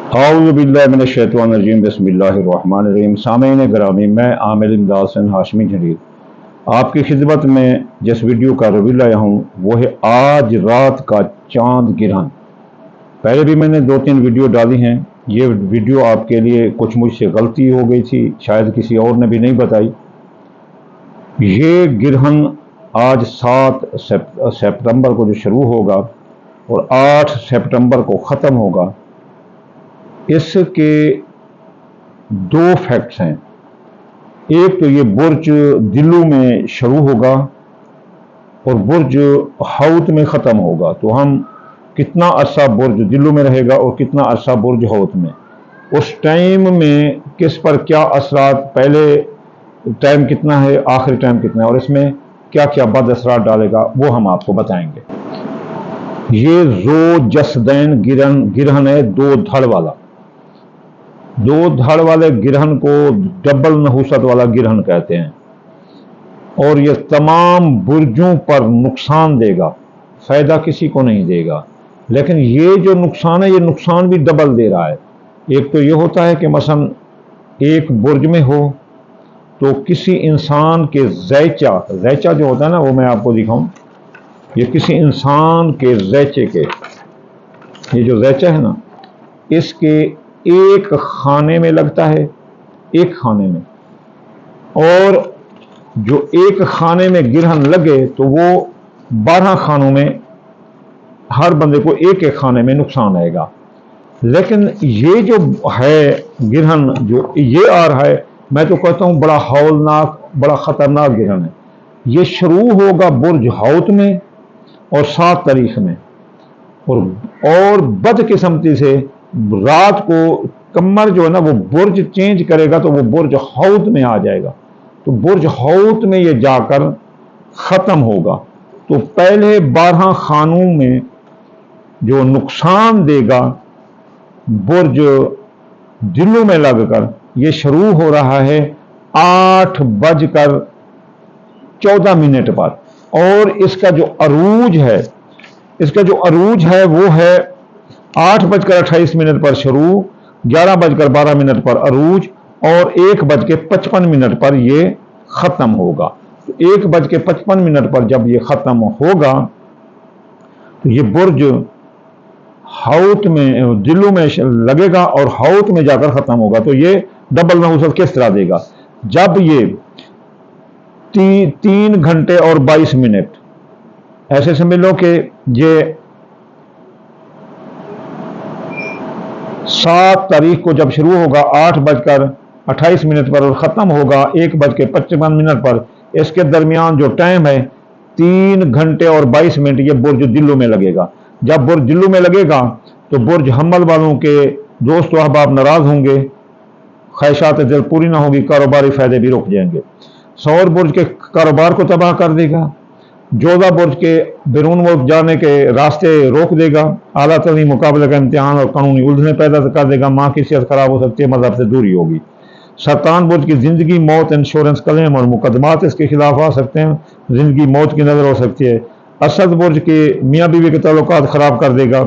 औज़ु बिल्लाहि मिनश्शैतानिर्रजीम बिस्मिल्लाहिर्रहमानिर्रहीम। सामईन गिरामी, मैं आमिर इमदाद हसन हाशमी जरीर आपकी खिदमत में जिस वीडियो का रिव्यू लाया हूँ वो है आज रात का चांद गिरहन। पहले भी मैंने 2-3 वीडियो डाली हैं। ये वीडियो आपके लिए कुछ मुझसे गलती हो गई थी, शायद किसी और ने भी नहीं बताई। ये गिरहन आज 7 सितंबर को जो शुरू होगा और 8 सितंबर को ख़त्म होगा। इसके 2 फैक्ट्स हैं। एक तो ये बुर्ज दिल्लू में शुरू होगा और बुर्ज हौत में ख़त्म होगा। तो हम कितना अरसा बुर्ज दिल्लू में रहेगा और कितना अरसा बुर्ज हौत में, उस टाइम में किस पर क्या असरात, पहले टाइम कितना है, आखिरी टाइम कितना है और इसमें क्या क्या बद असरात डालेगा वो हम आपको बताएंगे। ये ज़ो जसदैन गिरहन है, 2 धड़ वाला। 2 धड़ वाले गिरहन को डबल नहुसत वाला गिरहन कहते हैं और ये तमाम बुर्जों पर नुकसान देगा, फ़ायदा किसी को नहीं देगा। लेकिन ये जो नुकसान है, ये नुकसान भी डबल दे रहा है। एक तो ये होता है कि मसलन एक बुर्ज में हो तो किसी इंसान के ज़ैचा जो होता है ना, वो मैं आपको दिखाऊं। ये किसी इंसान के ज़ैचे के, ये जो ज़ैचा है ना, इसके एक खाने में लगता है, एक खाने में। और जो एक खाने में गिरहन लगे तो वो 12 खानों में हर बंदे को एक एक खाने में नुकसान आएगा। लेकिन ये जो है गिरहन जो ये आ रहा है, मैं तो कहता हूँ बड़ा हौलनाक, बड़ा ख़तरनाक गिरहन है। ये शुरू होगा बुर्ज हौत में और 7 तारीख में, और बदकिस्मती से रात को कमर जो है ना वो बुर्ज चेंज करेगा तो वो बुर्ज हौत में आ जाएगा। तो बुर्ज हौत में ये जाकर ख़त्म होगा। तो पहले 12 खानों में जो नुकसान देगा बुर्ज दिल्लू में लगकर, ये शुरू हो रहा है 8:14 पर। और इसका जो अरूज है वो है 8:28 पर शुरू, 11:12 पर अरूज और 1:55 पर ये ख़त्म होगा। तो 1:55 पर जब ये ख़त्म होगा तो ये बुर्ज हौत में दिल्लू में लगेगा और हौत में जाकर ख़त्म होगा। तो ये डबल नहुसत किस तरह देगा, जब ये 3 घंटे और 22 मिनट, ऐसे समझ लो कि ये 7 तारीख को जब शुरू होगा 8:28 पर और ख़त्म होगा 1:55 पर, इसके दरमियान जो टाइम है 3 घंटे और 22 मिनट, ये बुर्ज दिल्लू में लगेगा। जब बुर्ज दिल्लू में लगेगा तो बुर्ज हम्मल वालों के दोस्त व अहबाब नाराज़ होंगे, ख्वाहिशात दिल पूरी ना होगी, कारोबारी फ़ायदे भी रुक जाएंगे। सौर बुर्ज के कारोबार को तबाह कर देगा, जोधा बुर्ज के बैरून मुल्क जाने के रास्ते रोक देगा, आला तलीम मुकाबले का इम्तिहान और कानूनी उलझने पैदा कर देगा, माँ की सेहत खराब हो सकती है, मजहब से दूरी होगी। सरतान बुर्ज की ज़िंदगी मौत इंश्योरेंस क्लेम और मुकदमात इसके खिलाफ आ सकते हैं, ज़िंदगी मौत की नज़र हो सकती है। असद बुर्ज के मियाँ बीवी के ताल्लुकात ख़राब कर देगा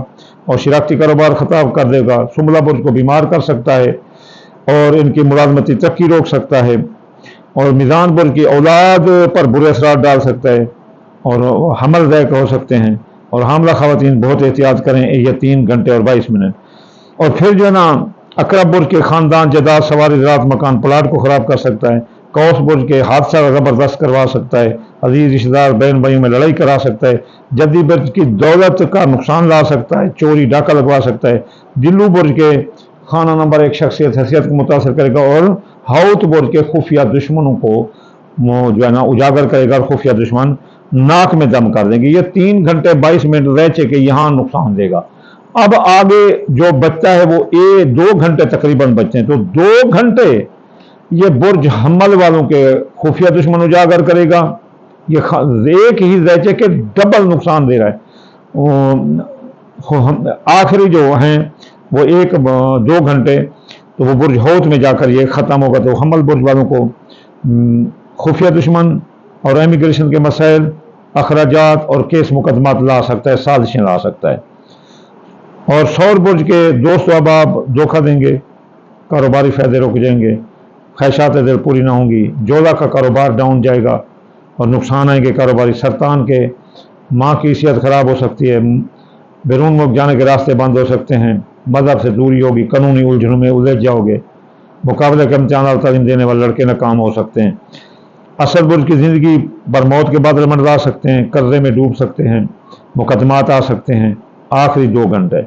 और शरारती कारोबार ख़राब कर देगा। सुमला बुर्ज को बीमार कर सकता है और इनकी मुलाजमती तरक्की रोक सकता है। और मीज़ान बुर्ज की औलाद पर बुरे असरात डाल सकता है और हमल ज़ैक हो सकते हैं। और हामला ख़वातीन बहुत एहतियात करें, ये 3 घंटे और 22 मिनट। और फिर जो है ना, अकरब बुर्ज के ख़ानदान जायदाद सवारी रात मकान प्लाट को ख़राब कर सकता है। कौस बुर्ज के हादसा ज़बरदस्त करवा सकता है, अजीज रिश्तेदार बहन भाइयों में लड़ाई करा सकता है। जद्दी बुर्ज की दौलत का नुकसान ला सकता है, चोरी डाका लगवा सकता है। दिल्लू बुर्ज के खाना नंबर 1 शख्सियत हैसियत को मुतासर करेगा और हौत बुर्ज के खुफिया दुश्मनों को जो है ना उजागर करेगा और खुफिया दुश्मन नाक में दम कर देंगे। ये 3 घंटे 22 मिनट रह के यहाँ नुकसान देगा। अब आगे जो बचता है वो 2 घंटे तकरीबन बचते हैं। तो 2 घंटे ये बुर्ज हम्मल वालों के खुफिया दुश्मन उजागर करेगा। ये एक ही ज़ैचे के डबल नुकसान दे रहा है। आखिरी जो हैं वो 1-2 घंटे, तो वो बुर्ज हौत में जाकर ये ख़त्म होगा। तो हम्मल बुर्ज वालों को खुफिया दुश्मन और इमिग्रेशन के मसाइल, अखराजात और केस मुकदमात ला सकता है, साजिशें ला सकता है। और सौर बुर्ज के दोस्त अहबाब धोखा देंगे, कारोबारी फ़ायदे रुक जाएंगे, ख्वाहिशात दिल पूरी ना होंगी, जोधा का कारोबार डाउन जाएगा और नुकसान आएंगे कारोबारी। सरतान के माँ की हैसियत ख़राब हो सकती है, बैरून मुल्क जाने के रास्ते बंद हो सकते हैं, मज़हब से दूरी होगी, कानूनी उलझनों में उलझ जाओगे, मुकाबले के इम्तिहान तालीम देने वाले लड़के नाकाम हो सकते हैं। असद बुर्ज की ज़िंदगी पर मौत के बादल मंडरा सकते हैं, कर्जे में डूब सकते हैं, मुकदमात आ सकते हैं। आखिरी 2 घंटे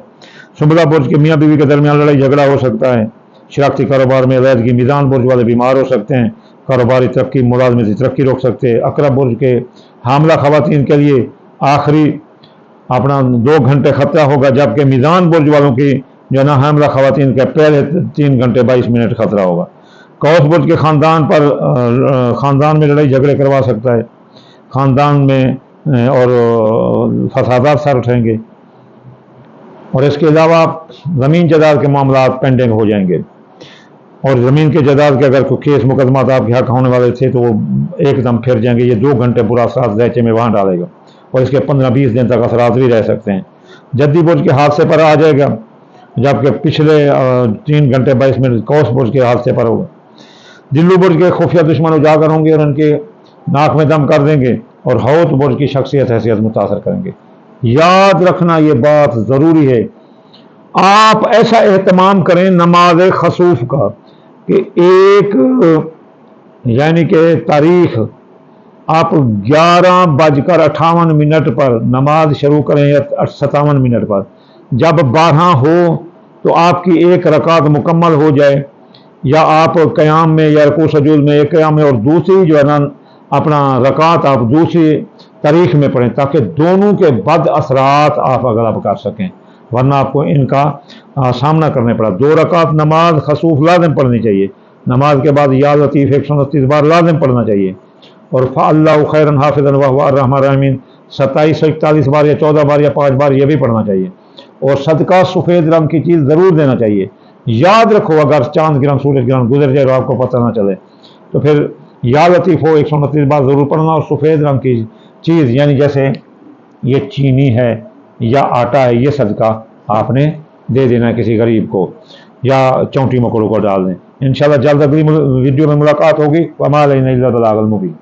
सुंबला बुर्ज के मियाँ बीवी के दरमियान लड़ाई झगड़ा हो सकता है, शरारती कारोबार में अवैधगी। मीज़ान बुर्ज वाले बीमार हो सकते हैं, कारोबारी तरक्की मुलाजमती तरक्की रोक सकते हैं। अकरब बुर्ज के हामला खवातीन के लिए आखिरी अपना 2 घंटे खतरा होगा, जबकि मीज़ान बुर्ज वालों की जो है ना हामला खवातीन के पहले 3 घंटे 22 मिनट खतरा होगा। कौस बुर्ज के ख़ानदान में लड़ाई झगड़े करवा सकता है, ख़ानदान में और फसादात सर उठेंगे। और इसके अलावा ज़मीन जायदाद के मामला पेंडिंग हो जाएंगे, और ज़मीन के जायदाद के अगर कोई केस मुकदमात आपके हक होने वाले थे तो वो एकदम फिर जाएंगे। ये 2 घंटे पूरा साथ दैचे में वहाँ डालेगा, और इसके 15-20 दिन तक असरात भी रह सकते हैं। जद्दी बुर्ज के हादसे पर आ जाएगा, जबकि पिछले 3 घंटे 22 मिनट कौस बुर्ज के हादसे पर होगा। दिल्लू बुर्ज के खुफिया दुश्मन उजागर होंगे और उनके नाक में दम कर देंगे, और हौत बुर्ज की शख्सियत हैसियत मुतासर करेंगे। याद रखना ये बात ज़रूरी है, आप ऐसा एहतमाम करें नमाज खसूफ का कि एक यानी कि तारीख आप 11:58 पर नमाज शुरू करें या 57 मिनट पर। जब 12 हो तो आपकी एक रकात मुकम्मल हो जाए, या आप क़याम में या रुकू सजूद में एक क़याम में और दूसरी जो है ना अपना रकात आप दूसरी तारीख में पढ़ें, ताकि दोनों के बद असरात आप अगलब कर सकें, वरना आपको इनका सामना करने पड़ा। 2 रकात नमाज खसूफ लाज़िम पढ़नी चाहिए, नमाज के बाद या लतीफ़ 129 बार लाज़िम पढ़ना चाहिए, और फ़अल्लाहु खैरन हाफ़िज़न व हुवा अर्रहमानुर रहीम 2741 बार या 14 बार या 5 बार ये भी पढ़ना चाहिए। और सदका सफ़ेद रंग की चीज़ ज़रूर देना चाहिए। याद रखो, अगर चांद गिरहन सूरज गिरहन गुजर जाए और आपको पता ना चले तो फिर या लतीफ़ हो 129 बार ज़रूर पढ़ना, और सफ़ेद रंग की चीज़ यानी जैसे ये चीनी है या आटा है, ये सदका आपने दे देना है किसी गरीब को, या चौंटी मकड़ों को डाल दें। इंशाअल्लाह जल्द अगली वीडियो में मुलाकात होगी। वमा अलैना इल्ला अल बलागुल मुबीन।